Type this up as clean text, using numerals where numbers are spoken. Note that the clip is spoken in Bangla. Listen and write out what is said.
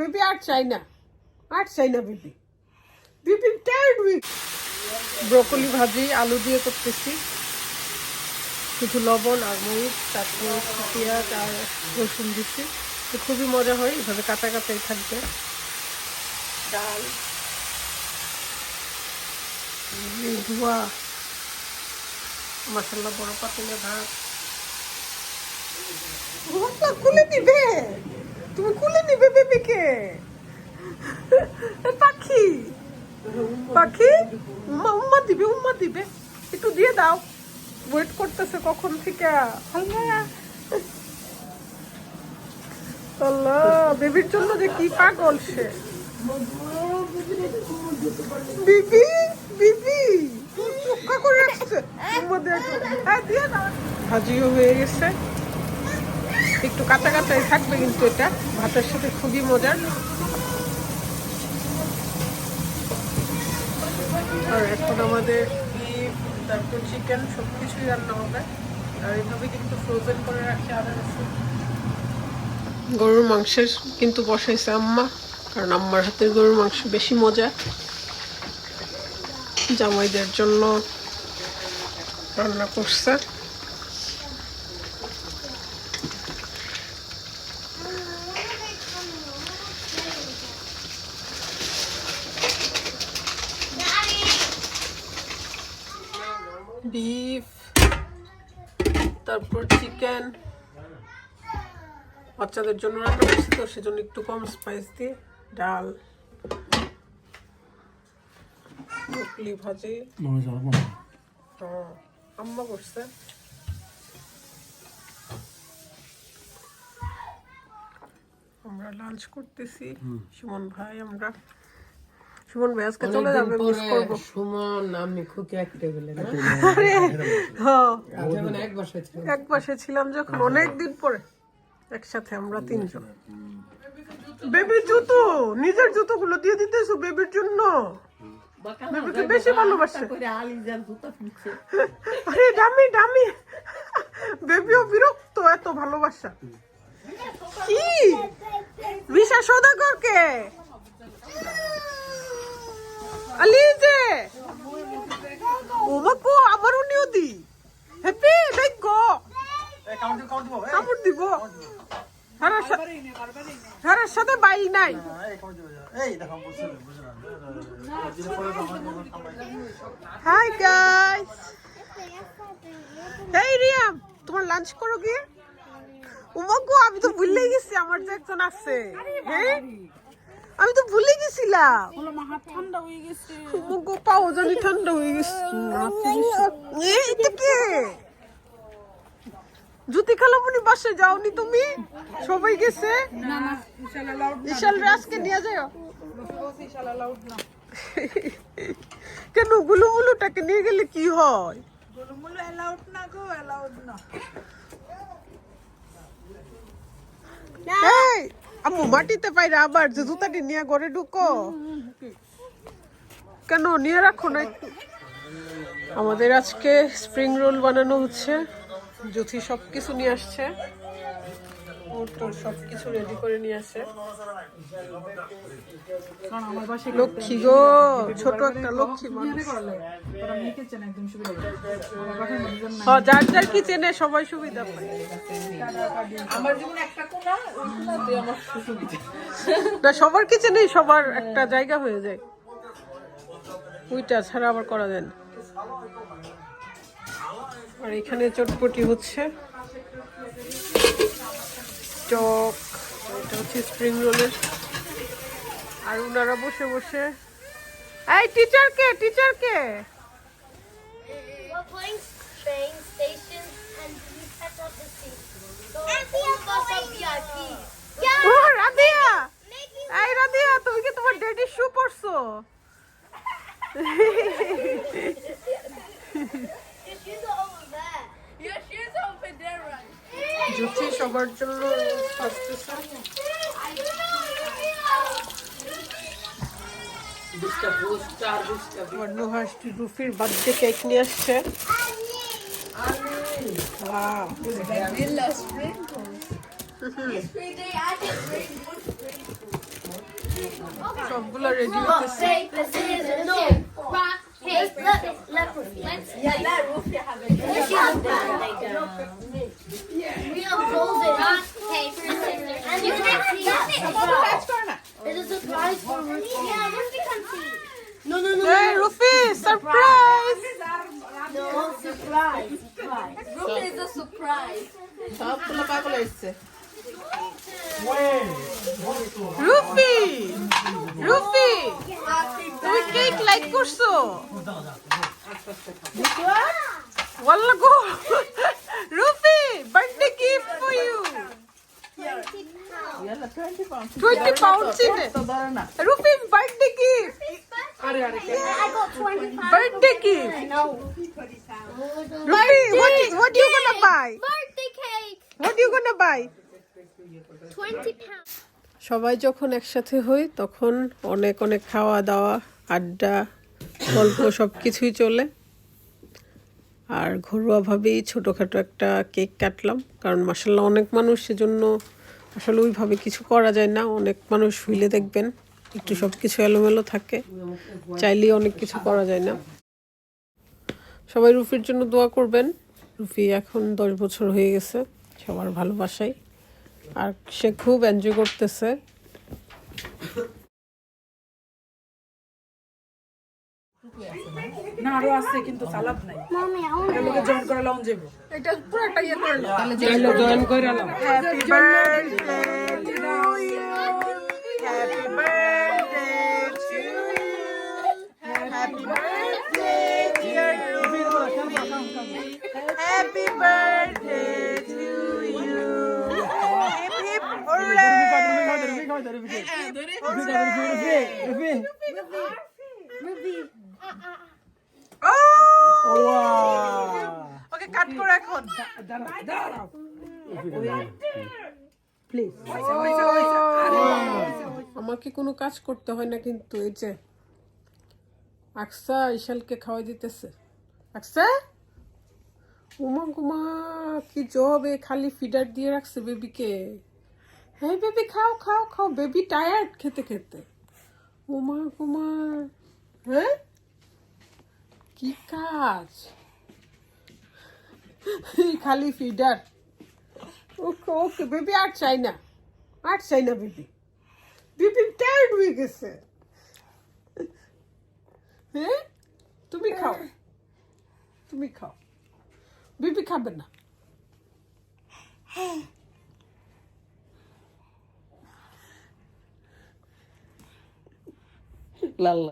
বেবি আর চাই না baby baby tired weak. Broccoli ভাজি আলু দিয়ে করতেছি, কিছু লবণ আর মরিচ, তারপর পেঁয়াজ আর রসুন দিচ্ছি। তো খুবই মজা হয়, এভাবে কাটা কাটাই থাকবে। ডাল, ধোয়া মশলা, বড় পাতিলে ভাত। কুলে নিবে, তুমি কুলে নিবে বেবিকে। পাখি পাখি উম্মা দিবে, একটু দিয়ে দাও, ওয়েট করতেছে কখন থেকে। আল্লাহ, বেবির জন্য যে কি পাগল সে। বিবি বিবি চুক্কা করে রাখছে। ভাজিও হয়ে গেছে, একটু কাঁচা কাঁচাই থাকবে, কিন্তু এটা ভাতের সাথে খুবই মজার। আর এখন আমাদের বিফ, তারপর চিকেন সবকিছুই রান্না হবে। আর এইভাবে কিন্তু ফ্রোজেন করে রাখি আদা রসুন। গরুর মাংসের কিন্তু বসাইছে আম্মা, কারণ আম্মার হাতের গরুর মাংস বেশি মজা। জামাইদের জন্য রান্না করছে। বিফ, তারপর চিকেন। বাচ্চাদের জন্য রান্না করছি তো সেজন্য একটু কম স্পাইস দিয়ে। ডাল, ব্রোকলি ভাজি, আম্মা করছে। আমরা লাঞ্চ করতেছি, সুমন ভাই আমরা। সুমন ভাই আজকে চলে যাবে, মিস করব। সুমন আমি খুব এক টেবিলে না, আরে হ্যাঁ, এক বাসে ছিলাম যখন, অনেক দিন পরে একসাথে আমরা তিনজন। বেবির জুতো, নিজের জুতোগুলো দিয়ে দিতেছো বেবির জন্য। বেবিকে বেশি ভালোবাসে। আরে ডামি বেবিও বিরক্ত, এত ভালোবাসা। কি বিশা সদাগরকে আলিজে ওমাকো আমারও নিও দি। হ্যাপি দেখো কামড় দিব। হারার সাথে বাইল নাই। হাই গাইস, হেই রিয়াম, তোমার লাঞ্চ করো গিয়ে। ওমাগো, আমি তো ভুলেই গেছি আমার যে একজন আছে। হ্যাঁ, আমি তো ভুলে গেছিলাম। ঠান্ডা হয়ে গেছে। ওমাগো, পাও জানি ঠান্ডা হয়ে গেছে। এটা কে? জুতি খালামুনি বাসে যাওনি তুমি? সবাই গেছে। ইশাল রাজকে নিয়ে যাও। কেন গুলুমুলুটাকে নিয়ে গেলে কি হয়? গুলুমুলু অ্যালাউড না গো, অ্যালাউড না। এই আম্মু মাটিতে পাইরা আবার যে জুতাটি নিয়ে ঘরে ঢুকো কেন? নিয়ে রাখো না একটু। আমাদের আজকে স্প্রিং রোল বানানো হচ্ছে। জ্যোতি সবকিছু নিয়ে আসছে, ওর সবকিছু রেডি করে নিয়ে আসে। লক্ষ্মী গো, ছোট একটা লক্ষ্মী মানুষ। যার যার কিচেনে সবাই সুবিধা পায়। আমার জীবনে একটা কোণা, ওই কোণাতে আমার সুবিধা। না, সবার কিচেনেই সবার একটা জায়গা হয়ে যায়, ওইটা ছাড়া আবার করা যায় না। আর এখানে চটপটি হচ্ছে, চক, এটা হচ্ছে স্প্রিং রোলের। আর ওনারা বসে বসে, এই টিচারকে We're going train station and we set up the seat. So all of us are VIP. ও রাদিয়া, এই রাদিয়া, তুমি কি তোমার ড্যাডি শু পরছো? Your shoes are over there. Your shoes are over there, right? জুতি সবার জন্য আসতেছে। নুহাসটি রুফির বার্থডে কেক নিয়ে আসছে। Vanilla sprinkles. Yesterday I did rainbow sprinkles. সবগুলো রেডি Rock, হতেছে। paper, scissors, no. Rock, paper, let's she has done like we have frozen. Rock, paper, scissors. And you can see it's a surprise for Ruthie. Yeah, Ruthie can see. No. Hey, Rufi, surprise! No, surprise. Rufi is a surprise. সবগুলো পাগল এসছে। রুফি, রুফি, তুমি কেক লাইক করছো? ওয়াল্লা গো, Rufi, birthday gift for you. 20 pounds in it. Rufi, birthday gift. I got 20 pounds. Birthday gift. No. Rufi, what you gonna buy? Birthday cake. What you gonna buy? 20 pounds. সবাই যখন একসাথে হই তখন অনেক অনেক খাওয়া দাওয়া, আড্ডা, গল্প সব কিছুই চলে। আর ঘরোয়াভাবেই ছোটোখাটো একটা কেক কাটলাম, কারণ মাসাল্লাহ অনেক মানুষ, সেজন্য আসলে ওইভাবে কিছু করা যায় না। অনেক মানুষ হইলে দেখবেন একটু সব কিছু এলোমেলো থাকে, চাইলেই অনেক কিছু করা যায় না। সবাই রুফির জন্য দোয়া করবেন। রুফি এখন 10 বছর হয়ে গেছে সবার ভালোবাসায়, আর সে খুব এনজয় করতেছে। না আরো আছে কিন্তু সালাদ নাই। Mommy, I want এগুলোকে জয়েন করে লাউন যাবো। এটা পুরোটা ইয়ে করে নাও। তাহলে জয়েন করে নাও। Happy birthday to you. Happy birthday to you. Happy birthday, dear Rufi. Happy birthday to you. Hip hip hooray. Oh! Okay, cut করে এখন। আমাকে কোনো কাজ করতে হয় না, কিন্তু এই যে আকসা ইশালকে খাওয়াই দিতেছে। আকসা, উমা গুমা কি জবে, খালি ফিডার দিয়ে রাখছে বেবিকে। হ্যাঁ বেবি, খাও খাও খাও, বেবি টায়ার্ড খেতে খেতে। উমা গুমা, হ্যাঁ কি কাজ, খালি ফিডার। ওকে ওকে বেবি, আর চাই না, আর চাই না বেবি, বেবি টায়ার্ড হয়ে গেছে। হ্যাঁ তুমি খাও, তুমি খাও, বেবি খাবে না। লাল্লা